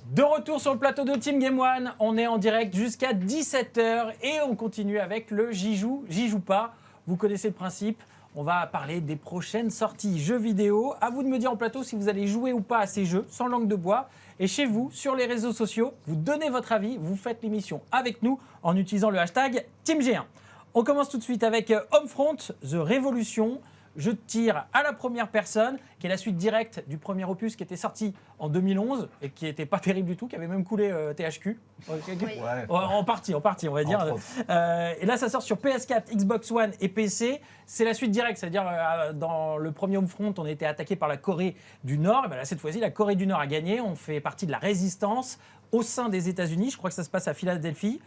De retour sur le plateau de Team Game One, on est en direct jusqu'à 17h et on continue avec le J'y joue pas. Vous connaissez le principe, on va parler des prochaines sorties jeux vidéo. À vous de me dire en plateau si vous allez jouer ou pas à ces jeux, sans langue de bois. Et chez vous, sur les réseaux sociaux, vous donnez votre avis, vous faites l'émission avec nous en utilisant le hashtag TeamG1. On commence tout de suite avec Homefront, The Revolution. Jeu de tir à la première personne, qui est la suite directe du premier opus qui était sorti en 2011 et qui n'était pas terrible du tout, qui avait même coulé THQ. Oui. En partie, on va dire. Et là, ça sort sur PS4, Xbox One et PC. C'est la suite directe, c'est-à-dire dans le premier Homefront, on était attaqué par la Corée du Nord. Et bien là, cette fois-ci, la Corée du Nord a gagné. On fait partie de la résistance au sein des États-Unis. Je crois que ça se passe à Philadelphie.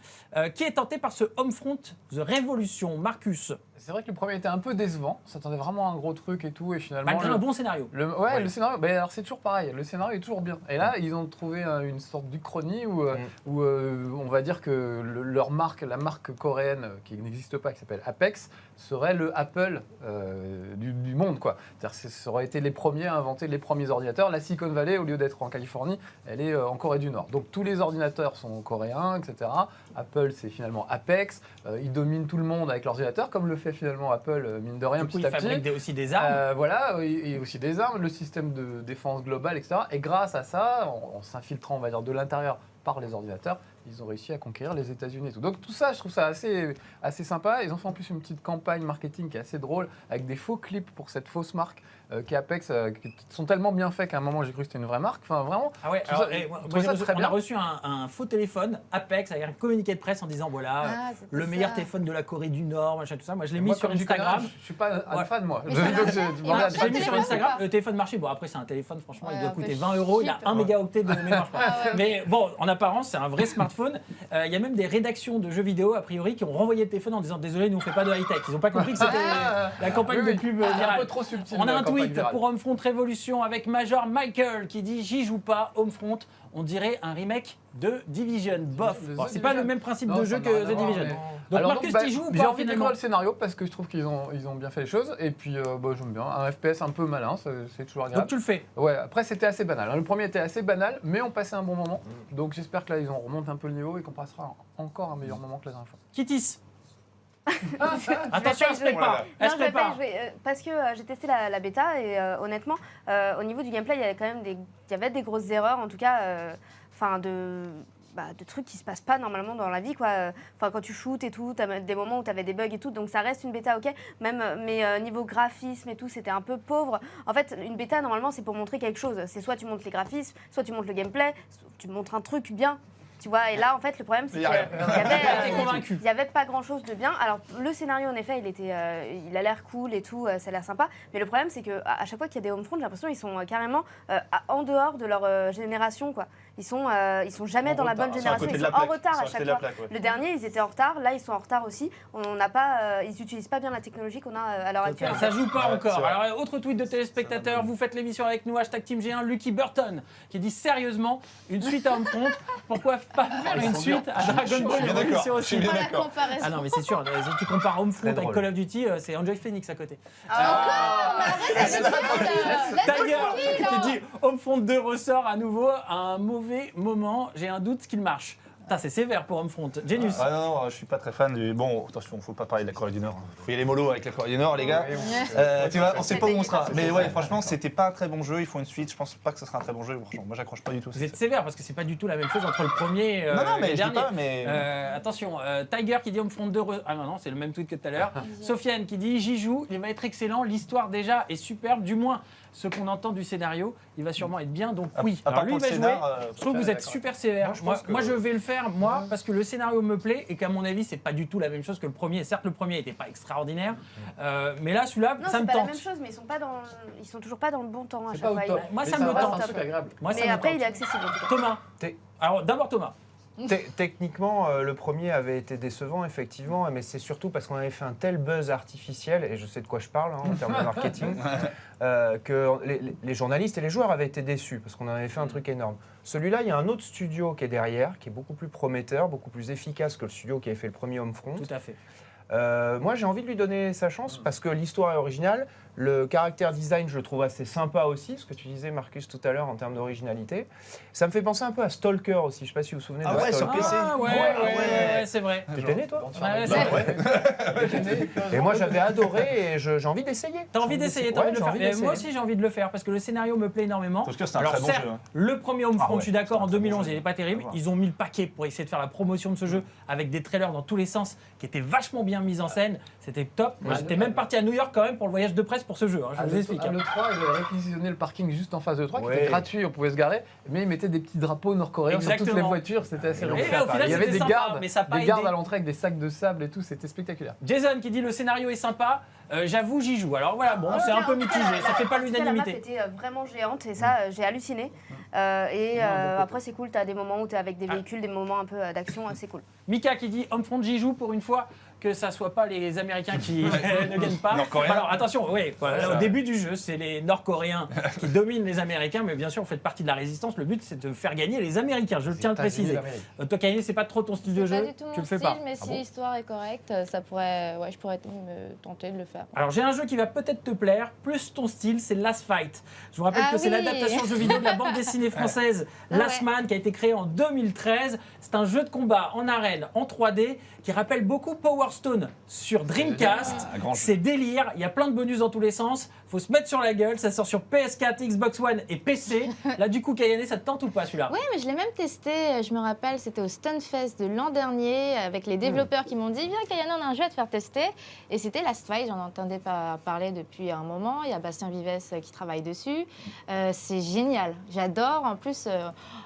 Qui est tenté par ce Homefront The Revolution, Marcus? C'est vrai que le premier était un peu décevant. On s'attendait vraiment à un gros truc et tout. Et finalement. Malgré un bon scénario. Le scénario. Ben alors, c'est toujours pareil. Le scénario est toujours bien. Et là, ils ont trouvé une sorte d'uchronie où on va dire que leur marque, la marque coréenne qui n'existe pas, qui s'appelle Apex, serait le Apple du monde, quoi. C'est-à-dire que ça aurait été les premiers à inventer les premiers ordinateurs. La Silicon Valley, au lieu d'être en Californie, elle est en Corée du Nord. Donc tous les ordinateurs sont coréens, etc. Apple, c'est finalement Apex. Ils dominent tout le monde avec leurs ordinateurs, comme le fait finalement Apple, mine de rien, petit à petit. Ils fabriquent aussi des armes. Voilà, et aussi des armes, le système de défense globale, etc. Et grâce à ça, en s'infiltrant, on va dire, de l'intérieur par les ordinateurs, ils ont réussi à conquérir les États-Unis et tout. Donc tout ça, je trouve ça assez sympa. Ils ont fait en plus une petite campagne marketing qui est assez drôle, avec des faux clips pour cette fausse marque qui est Apex, qui sont tellement bien faits qu'à un moment j'ai cru que c'était une vraie marque. Enfin vraiment. Ah ouais. Alors, on a reçu un faux téléphone Apex avec un communiqué de presse en disant voilà le meilleur téléphone de la Corée du Nord, machin tout ça. Moi je l'ai mis sur Instagram. Je suis pas un fan moi. Je l'ai mis sur Instagram. Le téléphone marchait. Bon après c'est un téléphone franchement il doit coûter 20 €. Il a 1 mégaoctet de mémoire. Mais bon en apparence c'est un vrai smartphone. Il y a même des rédactions de jeux vidéo a priori qui ont renvoyé le téléphone en disant désolé nous on fait pas de high tech. Ils n'ont pas compris que c'était la campagne de pub virale. Un peu trop subtil. On a un tweet pour Homefront Révolution avec Major Michael qui dit j'y joue pas Homefront. On dirait un remake de Division. Bof. C'est pas le même principe de jeu que The Division. Donc alors, Marcus, tu joues ou j'ai pas envie de découvrir le scénario parce que je trouve qu'ils ont bien fait les choses. Et puis j'aime bien. Un FPS un peu malin, c'est toujours agréable. Donc tu le fais. Ouais, après c'était assez banal. Le premier était assez banal, mais on passait un bon moment. Donc j'espère que là ils ont remonté un peu le niveau et qu'on passera encore un meilleur moment que la dernière fois. Kittis. Attention, elle se prépare. Non, je vais pas y jouer parce que j'ai testé la bêta et honnêtement, au niveau du gameplay, il y avait quand même des grosses erreurs, en tout cas, de trucs qui se passent pas normalement dans la vie, quoi. Enfin, quand tu shootes et tout, t'as des moments où t'avais des bugs et tout, donc ça reste une bêta, ok. Même, mais niveau graphisme et tout, c'était un peu pauvre. En fait, une bêta, normalement, c'est pour montrer quelque chose. C'est soit tu montres les graphismes, soit tu montres le gameplay, soit tu montres un truc bien. Tu vois, et là, en fait, le problème, c'est qu'il n'y avait pas grand-chose de bien. Alors, le scénario, en effet, il a l'air cool et tout, ça a l'air sympa. Mais le problème, c'est qu'à chaque fois qu'il y a des Homefront, j'ai l'impression qu'ils sont carrément en dehors de leur génération, quoi. Ils sont jamais dans la bonne génération. Ils sont en retard à chaque fois. Le dernier, ils étaient en retard. Là, ils sont en retard aussi. Ils n'utilisent pas bien la technologie qu'on a à l'heure actuelle. Ça joue pas encore. Alors, autre tweet de téléspectateurs, vous faites l'émission avec nous, hashtag TeamG1, Lucky Burton, qui dit sérieusement, une suite à Homefront, pourquoi pas faire une suite à Dragon Ball Evolution aussi? Ah non, mais c'est sûr, si tu compares Homefront avec Call of Duty, c'est Enjoy Phoenix à côté. Tiger qui dit Homefront 2 ressort à nouveau à un mauvais moment. J'ai un doute qu'il marche. C'est sévère pour Homefront. Genius. Non, je suis pas très fan du. Bon, attention, faut pas parler de la Corée du Nord. Faut y aller mollo avec la Corée du Nord, les gars. Tu vois, on sait pas où on sera. Mais ouais, franchement, c'était pas un très bon jeu. Il faut une suite. Je pense pas que ce sera un très bon jeu. Franchement, moi, j'accroche pas du tout. Vous êtes sévère parce que c'est pas du tout la même chose entre le premier et non, mais le je dernier. dis pas, mais. Attention, Tiger qui dit Homefront 2. Ah non, c'est le même tweet que tout à l'heure. Sofiane qui dit j'y joue, il va être excellent. L'histoire déjà est superbe, du moins ce qu'on entend du scénario, il va sûrement être bien. Donc oui. Alors lui, il va jouer. Je trouve que vous êtes super sévère. Moi, je vais le faire, parce que le scénario me plaît et qu'à mon avis, c'est pas du tout la même chose que le premier. Certes, le premier n'était pas extraordinaire, mais là, celui-là, ça me tente. C'est pas la même chose, mais ils sont toujours pas dans le bon temps à chaque fois. Moi, ça me tente. Mais après, il est accessible. Thomas. Alors d'abord Thomas. Techniquement, le premier avait été décevant, effectivement, mais c'est surtout parce qu'on avait fait un tel buzz artificiel, et je sais de quoi je parle en termes de marketing, que les journalistes et les joueurs avaient été déçus, parce qu'on avait fait un truc énorme. Celui-là, il y a un autre studio qui est derrière, qui est beaucoup plus prometteur, beaucoup plus efficace que le studio qui avait fait le premier Homefront. Tout à fait. Moi, j'ai envie de lui donner sa chance, parce que l'histoire est originale. Le caractère design, je le trouve assez sympa aussi, ce que tu disais, Marcus, tout à l'heure, en termes d'originalité. Ça me fait penser un peu à Stalker aussi, je ne sais pas si vous vous souvenez Ah de ouais, sur Stalker. PC. Ah ouais, c'est vrai. T'étais né, toi? Ouais, Et moi, j'avais adoré et j'ai envie d'essayer. T'as envie d'essayer, t'as Ouais, envie de le j'ai faire. envie Et d'essayer. moi aussi, j'ai envie de le faire parce que le scénario me plaît énormément. Parce que c'est un Alors, très bon certes, jeu. hein. le premier Homefront, Ah ouais, je suis d'accord, en c'est un très bon 2011, jeu. il n'est pas terrible. Faut voir. Ils ont mis le paquet pour essayer de faire la promotion de ce jeu avec des trailers dans tous les sens qui étaient vachement bien mis en scène. C'était top. Moi, j'étais même parti à New York quand même pour le voyage de presse pour ce jeu. hein, je vous explique. À l'E3, ils avaient réquisitionné le parking juste en face de l'E3, qui Ouais. était gratuit, on pouvait se garer, mais ils mettaient des petits drapeaux nord-coréens sur toutes les Exactement. voitures, c'était assez Et long. au final, Il y avait c'était des sympa, gardes, mais ça a pas des gardes aidé. à l'entrée avec des sacs de sable et tout, c'était spectaculaire. Jason qui dit le scénario est sympa. J'avoue, j'y joue. Alors voilà, bon, c'est un peu mitigé. Ça fait pas La map l'unanimité. était vraiment géante et ça, j'ai halluciné. Après, c'est cool, t'as des moments où t'es avec des véhicules, des moments un peu d'action, c'est cool. Mika qui dit Homefront, j'y joue pour une fois. Que ça soit pas les Américains qui ne gagnent pas. Nord-Coréens. Alors attention, oui, voilà, Ouais, au début du jeu, c'est les Nord-Coréens qui dominent les Américains, mais bien sûr, vous faites partie de la résistance. Le but, c'est de faire gagner les Américains. Je tiens à le préciser. États-Unis, Toi, Kanye, c'est pas trop ton style de C'est pas jeu. du tout Tu mon le fais style, pas. mais Ah si bon l'histoire est correcte, ça pourrait, je pourrais me tenter de le faire. Alors j'ai un jeu qui va peut-être te plaire, plus ton style, c'est Last Fight. Je vous rappelle Ah que c'est oui. l'adaptation jeu vidéo de la bande dessinée française Ah Last ouais. Man qui a été créé en 2013. C'est un jeu de combat en arène, en 3D, qui rappelle beaucoup Power Stone sur Dreamcast. Un grand jeu. C'est délire, il y a plein de bonus dans tous les sens. Faut se mettre sur la gueule, ça sort sur PS4, Xbox One et PC. Là du coup, Kayane, ça te tente ou pas celui-là? Oui, mais je l'ai même testé, je me rappelle, c'était au Stunfest de l'an dernier, avec les développeurs qui m'ont dit « Viens Kayane, on a un jeu à te faire tester ». Et c'était Last Fight, j'en entendais pas parler depuis un moment. Il y a Bastien Vives qui travaille dessus. C'est génial, j'adore. En plus,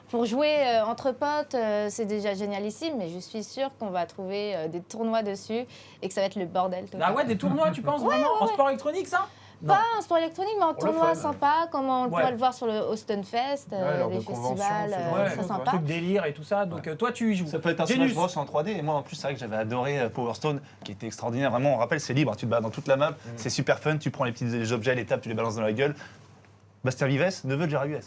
pour jouer entre potes, c'est déjà génialissime, mais je suis sûre qu'on va trouver des tournois dessus et que ça va être le bordel. Ah total. ouais, des tournois, tu penses vraiment? En sport électronique, ça? Non. Pas un sport électronique, mais en Pour le tournoi fun. sympa, comme on Ouais. pourrait le voir sur le Stunfest, lors des de conventions, festivals ce genre de Ouais, très choses, sympas. truc délire et tout ça. Donc toi, tu y joues. Ça peut être un Genius. Smash Bros en 3D. Et moi, en plus, c'est vrai que j'avais adoré Power Stone, qui était extraordinaire. Vraiment, on rappelle, c'est libre. Tu te bats dans toute la map. C'est super fun. Tu prends les petits objets, les tapes, tu les balances dans la gueule. Bastien Vives, neveu de Gérard Vives.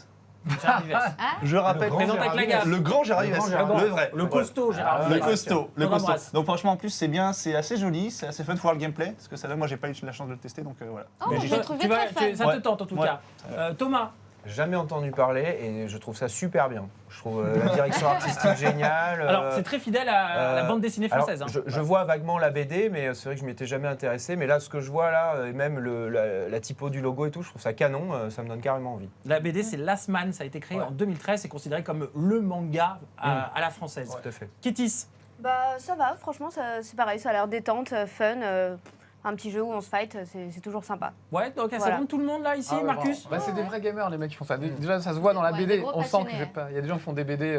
Gérard Vives. Je rappelle, grand Présente avec la gaffe. le grand Gérard Vives, le vrai. Le costaud, Gérard Le Vives. costaud, le On costaud. l'embrasse. Donc franchement, en plus, c'est bien, c'est assez joli, c'est assez fun de voir le gameplay. Parce que ça, moi, j'ai pas eu la chance de le tester, donc voilà. Oh, Mais je toi, l'ai trouvé tu vas- très fun. ça te Ouais. tente en tout Ouais. cas. Thomas, Jamais entendu parler et je trouve ça super bien. Je trouve la direction artistique géniale. alors c'est très fidèle à la bande dessinée Alors, française. hein. je vois vaguement la BD, mais c'est vrai que je m'étais jamais intéressé. Mais là, ce que je vois là, et même la typo du logo et tout, je trouve ça canon. Ça me donne carrément envie. La BD, c'est Last Man, ça a été créé Ouais. en 2013, c'est considéré comme le manga à la française. Tout à fait. Kittis, Bah ça va, franchement, c'est pareil, ça a l'air détente, fun. Un petit jeu où on se fight, c'est toujours sympa. ouais, donc ça Voilà. tente tout le monde là ici, Ah ouais, Marcus. vraiment. Bah, c'est des vrais gamers les mecs qui font ça. Déjà ça se voit dans la Ouais, BD, des gros on sent passionnés. qu'il y a des gens qui font des BD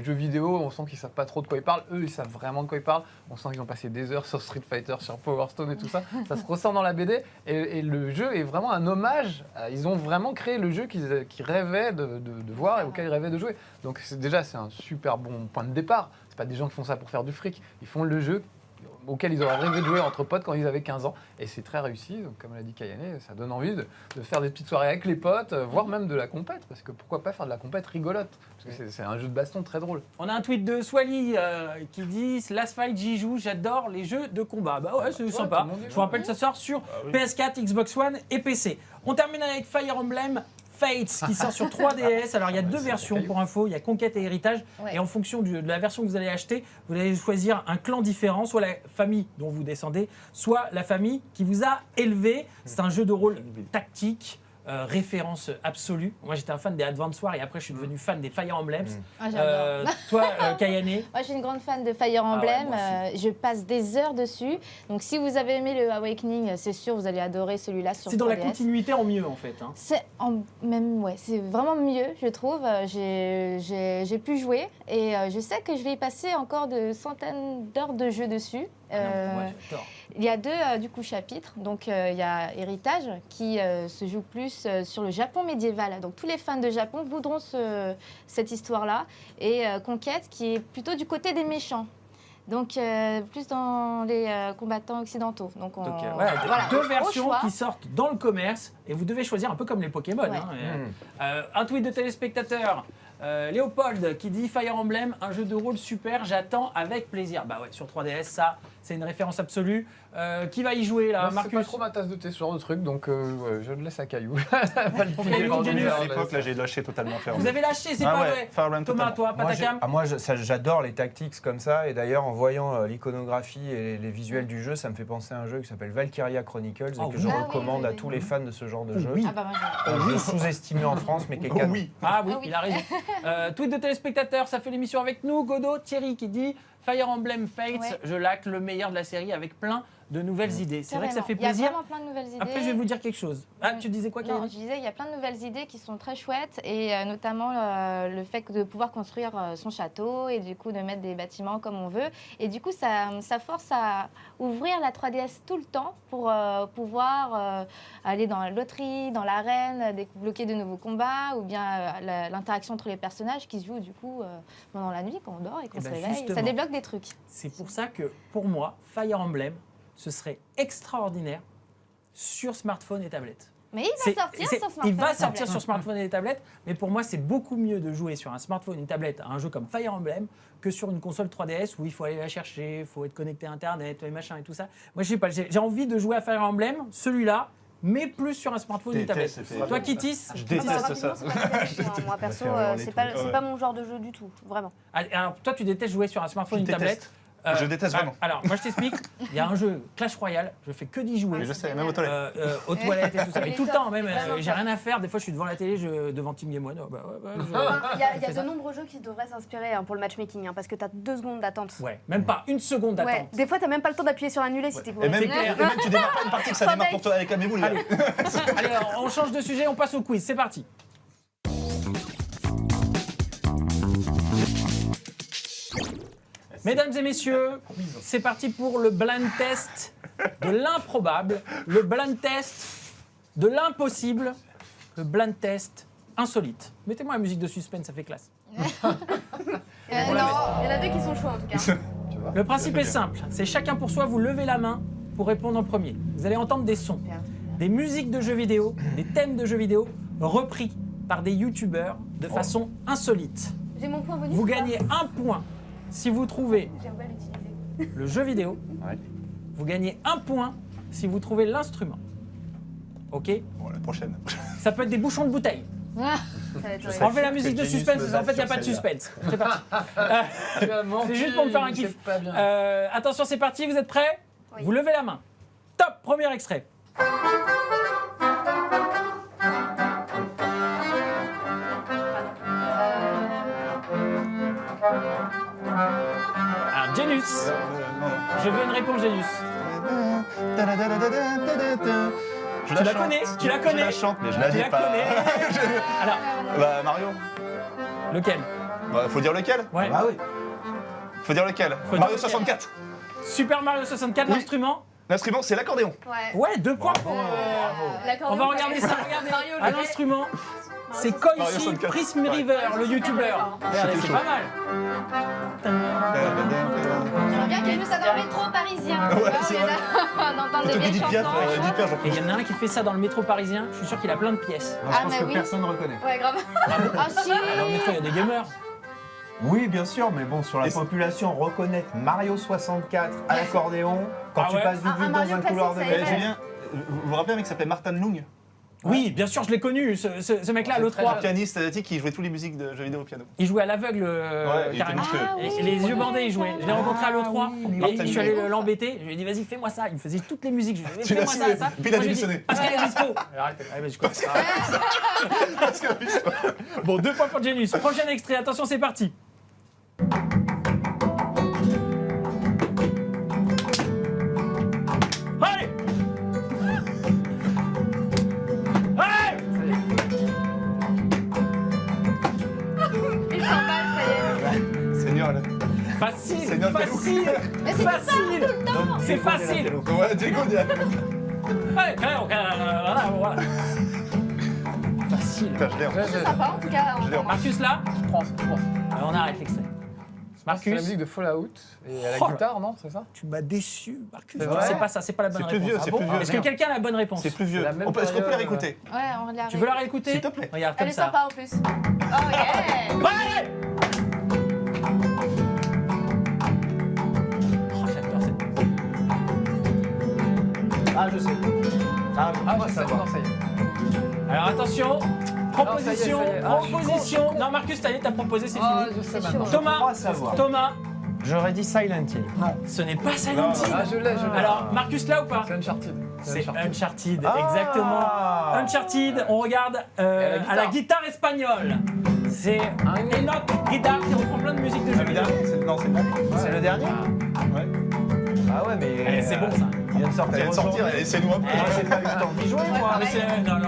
jeux vidéo, on sent qu'ils savent pas trop de quoi ils parlent. Eux ils savent vraiment de quoi ils parlent. On sent qu'ils ont passé des heures sur Street Fighter, sur Power Stone et tout ça. Ça se ressent dans la BD et le jeu est vraiment un hommage. Ils ont vraiment créé le jeu qu'ils rêvaient de voir et auquel ils rêvaient de jouer. Donc c'est un super bon point de départ. C'est pas des gens qui font ça pour faire du fric. Ils font le jeu auquel ils auraient rêvé de jouer entre potes quand ils avaient 15 ans. Et c'est très réussi, donc comme l'a dit Kayane, ça donne envie de faire des petites soirées avec les potes, voire même de la compète, parce que pourquoi pas faire de la compète rigolote, parce que c'est un jeu de baston très drôle. On a un tweet de Swally qui dit Last Fight, j'y joue, j'adore les jeux de combat. Bah ouais, c'est sympa. tout le monde y Je joue. vous rappelle, ça sort sur PS4, Xbox One et PC. On termine avec Fire Emblem Fates qui sort sur 3DS. Alors il y a deux versions pour info, il y a Conquête et Héritage. Ouais. Et en fonction de la version que vous allez acheter, vous allez choisir un clan différent, soit la famille dont vous descendez, soit la famille qui vous a élevé. C'est un jeu de rôle tactique. Référence absolue. Moi j'étais un fan des Advance Wars et après je suis devenu fan des Fire Emblems. Ah, j'adore. Toi, Kayane, Moi, je suis une grande fan de Fire Emblem. moi Je passe des heures dessus. Donc, si vous avez aimé le Awakening, c'est sûr, vous allez adorer celui-là sur 3DS. c'est dans la continuité en mieux en fait. hein. C'est vraiment mieux, je trouve. J'ai pu jouer et je sais que je vais y passer encore de centaines d'heures de jeu dessus. Moi, j'adore. Il y a deux du coup chapitres. Donc il y a Héritage qui se joue plus sur le Japon médiéval. Donc tous les fans de Japon voudront cette histoire-là. Et Conquête qui est plutôt du côté des méchants. Donc plus dans les combattants occidentaux. Donc Donc, voilà, voilà, deux au versions choix. qui sortent dans le commerce et vous devez choisir un peu comme les Pokémon. Ouais. hein. Un tweet de téléspectateur. Léopold qui dit Fire Emblem, un jeu de rôle super, j'attends avec plaisir. Bah ouais, sur 3DS, ça, c'est une référence absolue. Qui va y jouer là, Moi, c'est pas Marcus? trop ma tasse de thé, ce genre de truc, donc ouais, je le laisse à Caillou. Genius. À l'époque, là, j'ai lâché totalement faire. Vous avez lâché, c'est Ah pas ouais, vrai. Fire Emblem Thomas, totalement. toi, Patacam? J'adore les tactics comme ça. Et d'ailleurs, en voyant l'iconographie et les visuels du jeu, ça me fait penser à un jeu qui s'appelle Valkyria Chronicles Ah et que oui. je Ah oui, recommande oui, à oui. tous les fans de ce genre de jeu. Oui. Ah bah moi, Jeu sous-estimé en France, mais qui est Oh canon. oui. Ah oui, Ah oui. il a raison. Tweet de téléspectateurs, ça fait l'émission avec nous. Godot, Thierry qui dit Fire Emblem Fates, Ouais. je laque le meilleur de la série avec plein de nouvelles idées. C'est vrai que ça fait Il y a plaisir. vraiment plein de nouvelles idées. Après, je vais vous dire quelque chose. Ah, Oui. tu disais quoi, Non, Kayane? je disais, il y a plein de nouvelles idées qui sont très chouettes et notamment le fait de pouvoir construire son château et du coup de mettre des bâtiments comme on veut. Et du coup, ça force à ouvrir la 3DS tout le temps pour pouvoir aller dans la loterie, dans l'arène, débloquer de nouveaux combats ou bien l'interaction entre les personnages qui se jouent du coup pendant la nuit quand on dort et qu'on Eh se ben, réveille. justement. Ça débloque des trucs. C'est pour ça que, pour moi, Fire Emblem, ce serait extraordinaire sur smartphone et tablette. Mais il va sortir sur smartphone. Il va et sortir tablette. sur smartphone et tablette, mais pour moi, c'est beaucoup mieux de jouer sur un smartphone, une tablette, à un jeu comme Fire Emblem, que sur une console 3DS où il faut aller la chercher, il faut être connecté à Internet, et machin et tout ça. Moi, je sais pas, j'ai envie de jouer à Fire Emblem, celui-là, mais plus sur un smartphone ou une tablette. Déteste, c'est- Toi, Kittis, Je Ah bah, déteste ça. rapidement, c'est pas terrible, hein. Moi perso, faire hurler c'est tout. pas mon genre de jeu du tout, vraiment. alors toi, tu détestes jouer sur un smartphone ou une Je déteste. tablette. Je déteste vraiment. Alors, moi, je t'explique. Il y a un jeu Clash Royale, je fais que d'y jouer. Mais je sais, même aux toilettes. Aux toilettes et tout ça. Mais tout le temps, même, Vraiment j'ai pas. rien à faire. Des fois, je suis devant la télé, devant Team Game One. Oh, bah, ouais, je- Enfin, Il y a fais ça. de nombreux jeux qui devraient s'inspirer pour le matchmaking, hein, parce que tu as 2 secondes d'attente. Ouais, même pas une seconde Ouais, d'attente. des fois, tu n'as même pas le temps d'appuyer sur annuler si t'es Et même, C'est clair. et même tu démarres pas une partie que ça Sans démarre pour deck. toi. Allez, calmez-vous, les gars. Allez, on change de sujet, on passe au quiz. C'est parti. Mesdames et messieurs, c'est parti pour le blind test de l'improbable, le blind test de l'impossible, le blind test insolite. Mettez-moi la musique de suspense, ça fait classe. Non, il y en a 2 qui sont chauds en tout cas. Le principe est simple, c'est chacun pour soi, vous levez la main pour répondre en premier. Vous allez entendre des sons, des musiques de jeux vidéo, des thèmes de jeux vidéo repris par des youtubeurs de façon insolite. J'ai mon point bonus. Vous ou pas gagnez 1 point si vous trouvez J'aime pas l'utiliser. le jeu vidéo. Ouais. Vous gagnez 1 point si vous trouvez l'instrument. Ok? Bon, la prochaine. Ça peut être des bouchons de bouteille. Ah, Ça va être Je horrible. sais. Enlevez la que musique de Genius suspense, me en fait, il n'y a base pas de sur suspense. C'est parti. Tu as menti, C'est juste pour me faire un kiff. c'est pas bien. Attention, c'est parti, vous êtes prêts? Oui. Vous levez la main. Top, premier extrait. Alors, Genius, Non, non. je veux une réponse, Genius. Je Tu la chante. connais, tu la Je connais. la chante, mais je la Tu dis la pas. connais. Alors, Bah, Mario. lequel? Bah, faut dire lequel Ouais. Ah oui. Faut dire lequel Faut Mario dire lequel. 64. Super Mario 64, Oui. l'instrument. L'instrument, c'est l'accordéon. Ouais. Ouais, 2 points pour. L'accordéon, On va regarder ça, regardez. Mario, À le mec. l'instrument, c'est Mario Koichi 64. Prism River, le youtubeur. Regardez, c'est chaud. pas mal. J'aimerais bien qu'il joue ça dans le métro parisien. Ouais, Tu vois, c'est au lieu vrai. d'entendre des Plutôt vieilles qu'Edith Piaf, chansons. Edith Piaf, j'en Et il y en a un qui fait ça dans le métro parisien, je suis sûr qu'il a plein de pièces. Moi, je Ah, pense mais que oui. personne ne reconnaît. Ouais, grave. Ah si. Dans le métro, il y a des gamers. Oui, bien sûr, mais bon, sur la Et c'est- population, reconnaître Mario 64 à l'accordéon, quand Ah tu ouais. passes vite Un vite Mario dans un couloir de classique, ça y est. Eh, Julien, vous vous rappelez un mec qui s'appelait Martin Lung, Oui, bien sûr, je l'ai connu, ce mec-là, à un l'E3. pianiste asiatique qui jouait toutes les musiques de jeux vidéo au piano. Il jouait à l'aveugle, Ouais, il était carrément. monstrueux. Ah oui, Et les yeux bandés, il jouait. Je l'ai rencontré à l'E3. oui, Et je suis allé l'embêter. Je lui ai dit, vas-y, fais-moi ça. Il me faisait toutes les musiques. Je lui ai dit, Tu l'as fais-moi ça, saoulé. ça. Puis il a Moi, j'ai dit, démissionné. parce qu'elle est dispo. Arrête, allez, vas-y, je commence. Parce que, oui, Bon, 2 points pour Genius. Prochain extrait, attention, c'est parti. Allez! Allez! Il s'emballe, ça y est. Seigneur, là. Facile, C'est bien facile, Mais c'est facile. C'est Diego facile. Donatello. Ouais, Diego, il y a- Allez, voilà. Facile. Putain, je l'ai, en fait. Je Sympa en tout cas. Je l'ai en entendre. Marcus là, prends, je prends. on arrête l'extrait. C'est Marcus, la musique de Fallout et à la Oh là. guitare, non? C'est ça? tu m'as déçu, Marcus. C'est Non, vrai c'est pas ça, c'est pas la bonne C'est plus réponse. vieux, Ah c'est bon plus vieux. Est-ce que quelqu'un a la bonne réponse? C'est plus vieux. C'est la même Est-ce qu'on peut la période, réécouter? Ouais, on l'a Tu veux la réécouter? S'il te plaît. Regarde, Elle comme est ça. sympa en plus. Oh yeah. Ouais. Oh, j'adore cette musique. Ah, je sais. Ah, Ah, moi, je sais, ça va. non, ça y est. Alors attention, proposition, ça y est. Ah, je suis proposition. con. Non, Marcus, ça y est, t'as proposé, c'est Ah, fini. je sais C'est maintenant. chaud. Thomas, crois savoir. Thomas, J'aurais dit Silent Hill. non, ce n'est pas Silent Hill. Ah, je l'ai. Alors, Marcus là ou pas? C'est Uncharted. C'est Uncharted, Ah. exactement. Uncharted, on regarde à la guitare espagnole. C'est une autre guitare qui reprend plein de musique de jeux Le vidéo. dernier, non, c'est le dernier. C'est le dernier Ouais. Ah ouais, mais. Eh, c'est bon ça. Il vient de sortir. Elle vient de sortir, aujourd'hui. laissez-nous un peu. Moi, j'ai pas eu le temps d'y jouer, moi. Ah, mais non,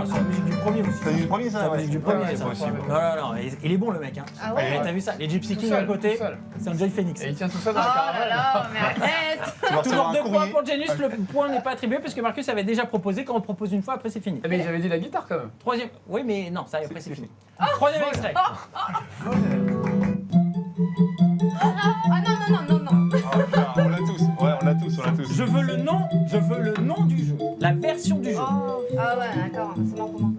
c'est la musique du premier aussi. C'est du premier, C'est ça la ouais. musique du premier, Ouais, ça. c'est possible. Non, il est bon le mec. Hein. Ah ouais. T'as vu ça? Les Gypsy Tout Kings seul, à côté, tout seul. c'est un Joy Phoenix. Et il tient tout ça Oh dans la là caravane. là, mais arrête. Tu vas Toujours recevoir un 2 points courrier. pour Janus, le point n'est pas attribué parce que Marcus avait déjà proposé. Quand on propose une fois, après c'est fini. Eh, mais j'avais dit la guitare quand même. Troisième. Oui, mais non, ça après c'est fini. Troisième extrait. Ah non, non, non, non, non. On l'a tous. Ouais, on l'a tous, on l'a tous. Je veux le nom du jeu, la version du jeu. Ah ouais, d'accord, c'est mort pour moi.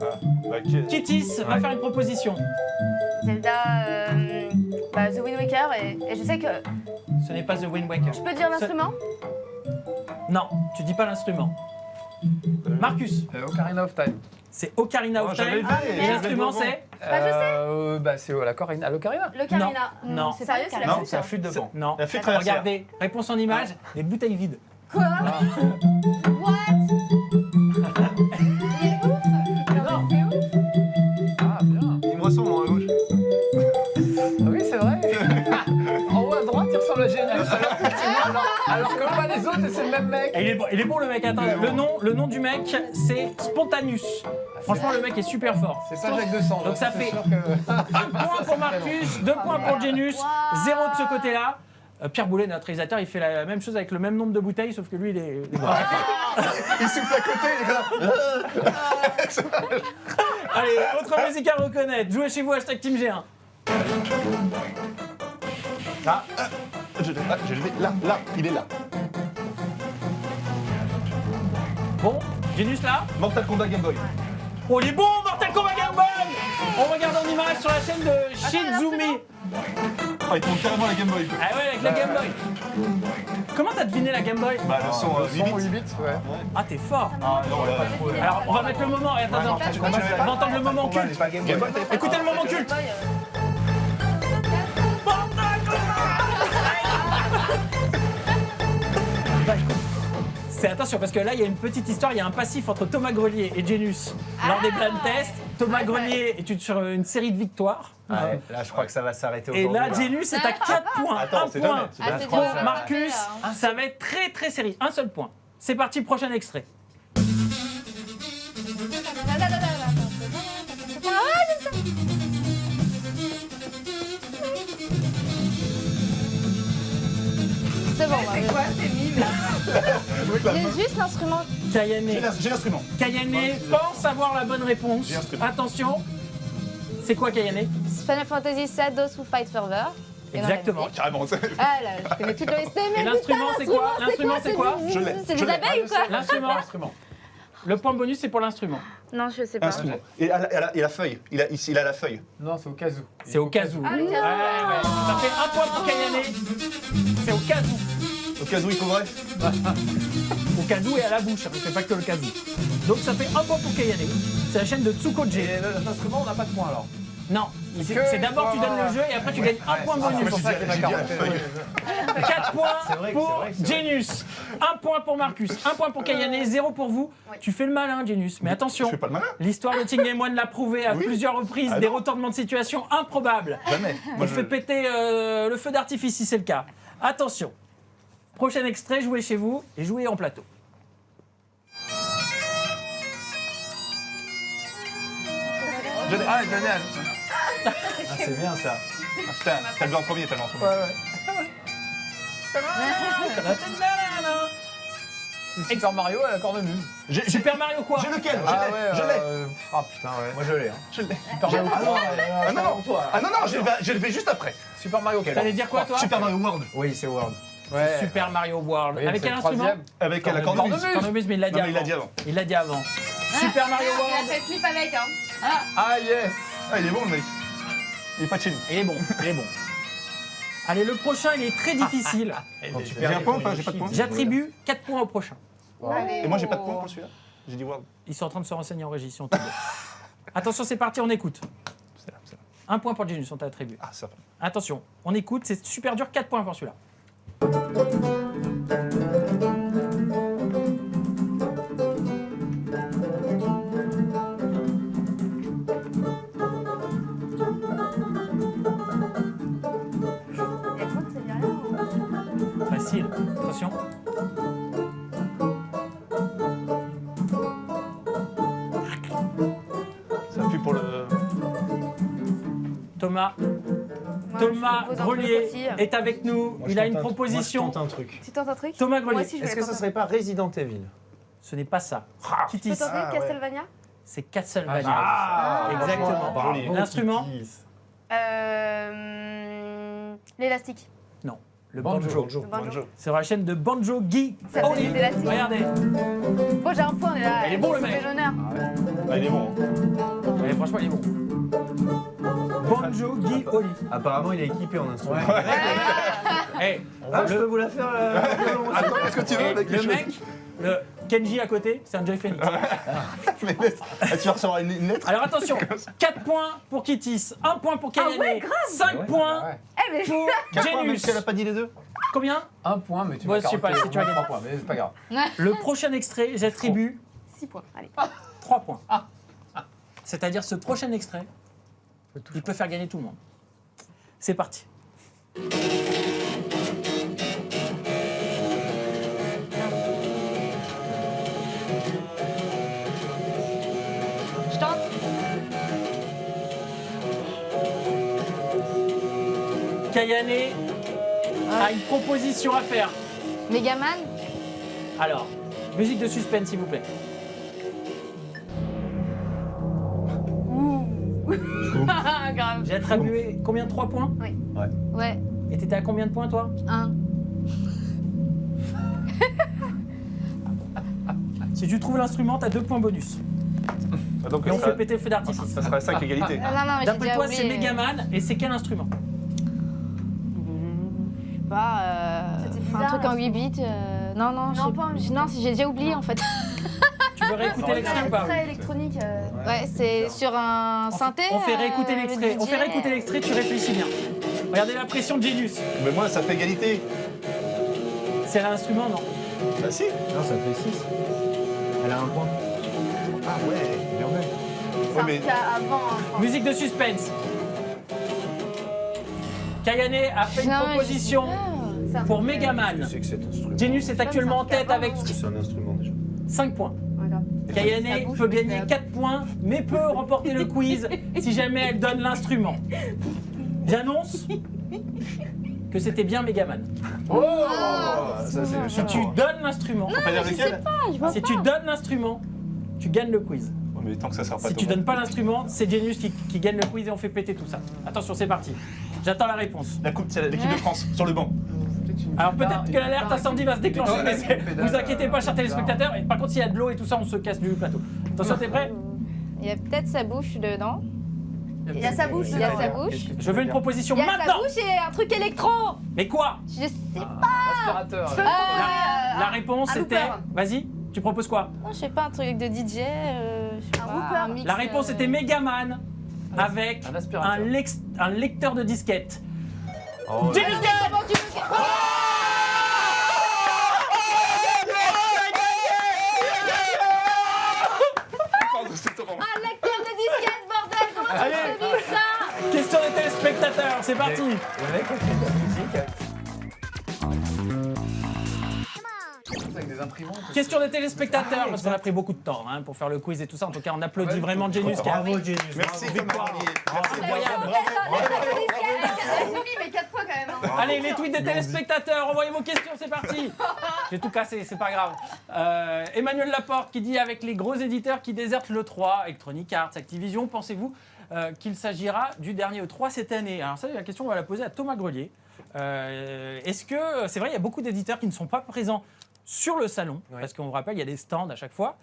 Bah, qui- Kitis va faire une proposition. Zelda, The Wind Waker, et je sais que. Ce n'est pas The Wind Waker. Je peux dire l'instrument? Non, tu dis pas l'instrument. Marcus, Ocarina of Time. c'est Ocarina of Oh, j'avais Time. fait, Et j'avais l'instrument le c'est Bah, je sais. Bah, c'est à l'Ocarina. Le Carina. Non. C'est Sérieux, pas c'est le la Non, flûte? C'est la flûte de pan. Non. La flûte traversière. Regardez, réponse en image, des bouteilles vides. Quoi? What? Il est ouf. Non, c'est ouf. Ah, bien. Il me ressemble en haut à gauche. Ah oui, c'est vrai. En haut à droite, il ressemble à Genius. Alors que pas les autres, et c'est le même mec. Et il est bon le mec, attends, Il est bon. le nom du mec c'est Spontanus. Franchement le mec est super fort. C'est pas Jacques Desan. Donc ça c'est fait sûr que- 1 point pour Marcus, 2 points pour Janus, 0 de ce côté-là. Pierre Boulet, notre réalisateur, il fait la même chose avec le même nombre de bouteilles, sauf que lui il est bon. Il souffle à côté, les gars. Allez, autre musique à reconnaître, jouez chez vous, hashtag Team G1. Je l'ai. Là, il est là. Bon, Janus là. Mortal Kombat Game Boy. Oh il est bon, Mortal Kombat Game Boy. On regarde en image sur la chaîne de Shizumi. Ah, il te montre carrément la Game Boy. Ah ouais, avec la Game Boy. Comment t'as deviné la Game Boy? Bah, le son, Le 8 son bits. 8 bits, ouais. Ah t'es fort. Ah, non, là. Alors on va mettre le moment, attends, attends. On va entendre le moment culte. Pas Game Game Boy. Boy, t'avais pas. Écoutez le moment culte. C'est attention parce que là il y a une petite histoire, il y a un passif entre Thomas Grelier et Janus lors des blind tests. Thomas Grelier est sur une série de victoires. Ouais, là, je crois que ça va s'arrêter Et aujourd'hui. là, Janus est à 4 points. Attends, 1 c'est point jamais, c'est Ah, jamais. c'est pour dur, Marcus. là. Ça va être très très serré. Un seul point. C'est parti, prochain extrait. C'est bon, C'est quoi ces mimes? j'ai juste l'instrument. Kayane. J'ai l'instrument. Kayane pense avoir la bonne réponse. J'ai un truc. Attention. C'est quoi Kayane? Final Fantasy VII, Those Who Fight Further. Et dans la Exactement. musique. Carrément. Ah là, je connais toute l'OST, mais Et l'instrument, c'est quoi? L'instrument, c'est quoi? Je l'ai. C'est Je des l'ai. abeilles ou quoi? L'instrument. Le point bonus, c'est pour l'instrument. Non, je sais pas. Instrument. Et la feuille. Ici, il a la feuille. Non, c'est au cas où. C'est au cas où. Ah, le Ouais, cas où. ouais. Ça fait 1 point pour Kayane. C'est au cas où. Au cas où il faudrait. Au cas où et à la bouche. On fait pas que le cas où. Donc ça fait 1 point pour Kayane. C'est la chaîne de Tsuko-J. Et l'instrument, on n'a pas de points alors. Non, c'est d'abord tu donnes le jeu et après tu gagnes 1 point bonus. C'est pour ça qu'il y a j'ai dit 40. la feuille. 4 points C'est vrai que pour c'est vrai que c'est vrai. Janus, 1 point pour Marcus, 1 point pour Kayane, 0 pour vous. Oui. Tu fais le malin, Janus, mais Je attention, fais pas le malin. l'histoire de Team Game One l'a prouvé à Oui. plusieurs reprises, Ah des non. retournements de situation improbables. Jamais. On fait péter le feu d'artifice si c'est le cas. Attention, prochain extrait, jouez chez vous et jouez en plateau. Ah, génial. Ah, c'est bien ça. Putain, t'as le en premier, t'as le en premier. Ouais, ouais. C'est Super Mario à la cornemuse. Super Mario quoi? J'ai lequel Ah ouais, Je l'ai. Ah putain, ouais. Moi je l'ai. Je l'ai. Super Mario 3. Ah non, non, ah non, non, je le fais juste après. Super Mario 3. T'allais dire quoi toi? Super Mario World. Oui, c'est World. Ouais. Super Mario World. Oui, Avec c'est quel le instrument? troisième. Avec la Cornemuse. cornemuse. Cornemuse, mais il l'a dit Non, mais il l'a avant. dit avant. Il l'a dit avant. Super Mario Il a World. fait le clip avec, hein. Ah yes. Ah, il est bon le mec. Il est pas de chez nous. Il est bon, il est bon. Allez, le prochain, il est très difficile. J'ai un point ou pas? J'ai pas de point. J'attribue 4 points au prochain. Allez. Et moi j'ai pas de point pour celui-là. J'ai dit World. Ils sont en train de se renseigner en régie. Si on te dit. Attention, c'est parti, on écoute. C'est là, c'est là. Un point pour Genius, on t'a attribué. Ah, ça. Attention, on écoute, c'est super dur, 4 points pour celui-là. Il y a quoi que ça dit rien? Facile, attention. Ça appuie pour le. Thomas, Moi, Thomas je me pose un truc Grelier aussi. est avec nous. Il a une proposition. Moi, je tente un truc. Tu tentes un truc? Thomas Moi Grelier, aussi, je Est-ce voulais que ça tenter. serait pas Resident Evil? ce n'est pas ça. Tu peux Kitty, tenter Ah, ouais. Castlevania? c'est Castlevania. Ah, Exactement. Joli. L'instrument, L'élastique. non. Le banjo. Le banjo. C'est sur la chaîne de Banjo Guy. Ça fait Oli. des élastiques. Regardez. Bon, j'ai un point, on est là. Il est bon, le c'est mec. l'honneur. Ah, il est bon. Ouais, franchement, il est bon. Banjo Guy Oli. Apparemment, il est équipé en instrument. Hey, Ah, je peux vous la faire violon aussi. Attends, est-ce que tu veux et mec le mec, le Kenji à côté, c'est un Joy Phoenix. Mais laisse- Ah, tu vas recevoir une lettre. Alors attention, 4 points pour Kittis, 1 point pour Kayane, ouais, 5 points Ouais. Eh, mais pour 4 points, même Genius. si elle a pas dit les deux. Combien? Un point, mais tu Ouais, vas je sais pas, carotter si tu as au moins gagné. 3 points, mais c'est pas grave. Le prochain extrait, j'attribue 6 points. Allez. 3 points. C'est-à-dire ce prochain extrait, il peut faire gagner tout le monde. C'est parti. Je tente. Kayane a une proposition à faire. Megaman. Alors, musique de suspense s'il vous plaît. Grave. J'ai attribué combien? 3 points? Ouais. Et t'étais à combien de points toi? 1. Si tu trouves l'instrument, t'as 2 points bonus. Ah, donc Et on ça, fait péter le feu d'artifice. ça sera 5 égalité. Non, non, mais j'ai D'après déjà toi, oublié. c'est Megaman et c'est quel instrument? Je sais pas. C'était Un bizarre, truc en là. 8 bits. Non, non, Non, pas en 8 non, j'ai déjà oublié en fait. Tu veux réécouter l'extrait ou pas? Très électronique. Ouais, c'est sur un synthé. On fait réécouter le l'extrait. On DJ. fait réécouter l'extrait, tu réfléchis bien. Regardez la pression de Genius. Mais moi, ça fait égalité. C'est l'instrument, non? Bah si. Non, ça fait 6. Elle a un point. Ah ouais. Bien vu. C'est un mais- truc avant. Hein, je pense. Musique de suspense. Kayane a fait une Non, mais je proposition sais pas. C'est un pour truc, Megaman. C'est que cet instrument. Genius est actuellement en tête avec C'est un instrument déjà. 5 points. Voilà. Ça Kayane bouge, peut mais gagner ça- 4 points, mais peut remporter le quiz si jamais elle donne l'instrument. J'annonce que c'était bien Megaman. Ça, c'est Si tu donnes l'instrument, Faut pas dire lequel. Je vois si tu donnes l'instrument, tu gagnes le quiz. Ouais, mais tant que ça sert pas Si tu donnes pas l'instrument, c'est Genius qui gagne le quiz et on fait péter tout ça. Attention, c'est parti. J'attends la réponse. La coupe, c'est l'équipe de France sur le banc. Alors peut-être que l'alerte incendie va se déclencher, mais vous inquiétez pas, chers téléspectateurs. Et par contre, s'il y a de l'eau et tout ça, on se casse du plateau. Attention, t'es prêt? Il y a peut-être sa bouche dedans. Il y a sa bouche. Il y a dedans. sa bouche. Je veux une proposition Il y a sa maintenant. bouche et un truc électro. Mais quoi? Je sais Aspirateur. Je peux me proposer, La réponse un était. looper. Vas-y, tu proposes quoi? pas, je sais pas, un truc de DJ. Je sais Un pas, whooper. mix, La réponse était Megaman avec Un aspirateur. un lecteur de disquette. Oh, Genius gagne! Comment tu veux que- Pardon, c'est trop. Un lecteur de disquette, bordel. Comment tu Allez. veux vivre ça? Question des téléspectateurs, c'est parti. Le mec a fait de la musique. Avec des imprimantes. Question des téléspectateurs, parce qu'on a pris beaucoup de temps pour faire le quiz et tout ça. En tout cas, on applaudit vraiment Genius. Bravo, Genius. Merci Thomas Victoire. Grelier. Incroyable. J'ai mis 4 fois quand même. Hein. Allez, les tweets des téléspectateurs, envoyez vos questions, c'est parti. J'ai tout cassé, c'est pas grave. Emmanuel Laporte qui dit avec les gros éditeurs qui désertent l'E3, Electronic Arts, Activision, pensez-vous qu'il s'agira du dernier E3 cette année? Alors ça, la question, on va la poser à Thomas Grelier. Est-ce que, c'est vrai, il y a beaucoup d'éditeurs qui ne sont pas présents sur le salon, parce qu'on vous rappelle, il y a des stands à chaque fois.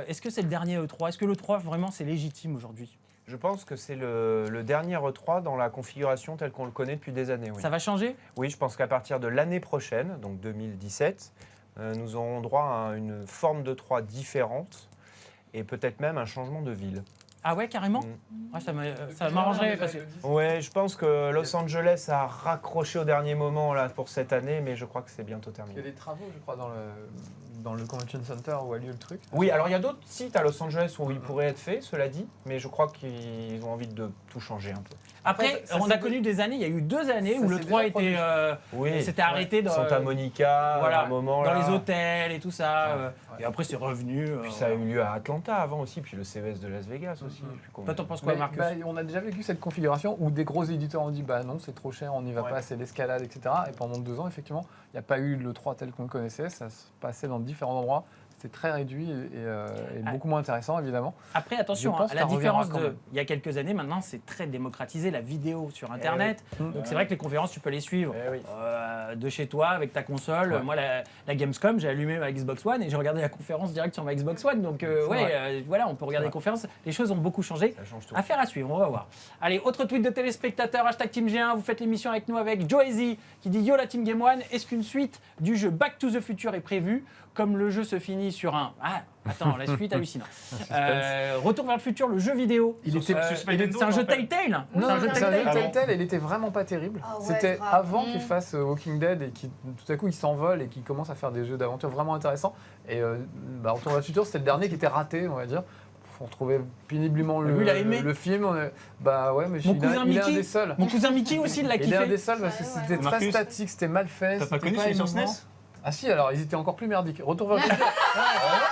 Est-ce que c'est le dernier E3? Est-ce que l'E3, vraiment, c'est légitime aujourd'hui? Je pense que c'est le dernier E3 dans la configuration telle qu'on le connaît depuis des années. Oui, Ça va changer? oui, je pense qu'à partir de l'année prochaine, donc 2017, nous aurons droit à une forme d'E3 différente et peut-être même un changement de ville. Ah ouais, carrément? Ouais, ça m'arrangerait parce que... Ouais, je pense que Los Angeles a raccroché au dernier moment là, pour cette année, mais je crois que c'est bientôt Il y a terminé. des travaux, je crois, dans le Convention Center où a lieu le truc. Oui, alors il y a d'autres sites à Los Angeles où il pourrait être fait, cela dit, mais je crois qu'ils ont envie de tout changer un peu. Après, ça, on c'est a connu des années, il y a eu 2 années Ça, où le c'est 3 déjà était, Oui, s'était arrêté dans, Santa Monica, voilà, à un moment dans là. les hôtels et tout ça. Et après, c'est revenu. Puis ça a eu lieu à Atlanta avant aussi, puis le CES de Las Vegas aussi. je sais plus combien. Toi, t'en penses quoi, Mais, Marcus? on a déjà vécu cette configuration où des gros éditeurs ont dit bah non, c'est trop cher, on n'y va Ouais. pas, c'est l'escalade, etc. Et pendant 2 ans, effectivement, il n'y a pas eu le 3 tel qu'on le connaissait, ça se passait dans différents endroits. C'était très réduit et beaucoup moins intéressant, évidemment. Après, attention, Je pense à la que ça différence reviendra quand de il y a quelques années, maintenant, c'est très démocratisé la vidéo sur Internet. oui. Donc, c'est vrai que les conférences, tu peux les suivre Eh oui. de chez toi avec ta console. Ouais. Moi, la Gamescom, j'ai allumé ma Xbox One et j'ai regardé la conférence direct sur ma Xbox One. Donc, voilà, on peut regarder les conférences. Les choses ont beaucoup changé. Ça change tout. Affaire à suivre, on va voir. Allez, autre tweet de téléspectateurs, hashtag Team G1, vous faites l'émission avec nous avec Joezy qui dit Yo la Team Game One, est-ce qu'une suite du jeu Back to the Future est prévue? Comme le jeu se finit sur un... Ah, attends, la suite hallucinant. Retour vers le futur, le jeu vidéo. Il était- c'est un jeu Telltale. Non, C'est un jeu c'est un jeu Telltale. Telltale, il était vraiment pas terrible. Ah ouais, C'était grave. avant qu'il fasse Walking Dead et qui tout à coup il s'envole et qu'il commence à faire des jeux d'aventure vraiment intéressants. Et Retour vers le futur, c'était le dernier qui était raté, on va dire. On retrouvait péniblement Lui, il a aimé. le film. Bah ouais, mais Mon il est cousin un Mickey. des seuls. Mon cousin Mickey aussi, il l'a Il est un kiffé. des seuls parce que Ouais, c'était très Marcus, statique, c'était mal fait. T'as pas c'était connu celui sur innovant. SNES? Ah si, alors ils étaient encore plus merdiques. Retour vers le futur.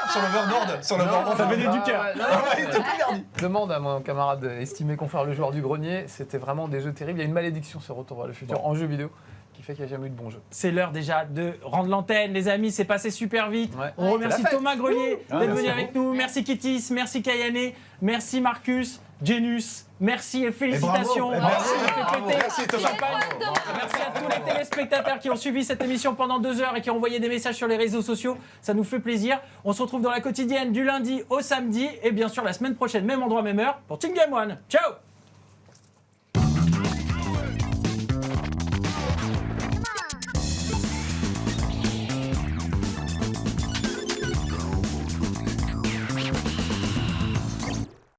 Sur l'overboard. Sur l'overboard. ça venait du cœur. Il était plus merdique. Demande à mon camarade estimé confrère le joueur du grenier, c'était vraiment des jeux terribles. Il y a une malédiction sur Retour vers le futur en jeu vidéo qui fait qu'il n'y a jamais eu de bon jeu. C'est l'heure déjà de rendre l'antenne, les amis, c'est passé super vite. Ouais. On remercie C'est la fête. Thomas Grelier d'être merci venu à avec nous. Merci Kittis, merci Kayane, merci Marcus, Genius, merci et félicitations. bravo. Merci, Merci. on fait Bravo. péter. Merci, Thomas. Champagne. Merci à tous les téléspectateurs qui ont suivi cette émission pendant 2 heures et qui ont envoyé des messages sur les réseaux sociaux. Ça nous fait plaisir. On se retrouve dans la quotidienne du lundi au samedi et bien sûr la semaine prochaine, même endroit, même heure pour Team Game One. Ciao!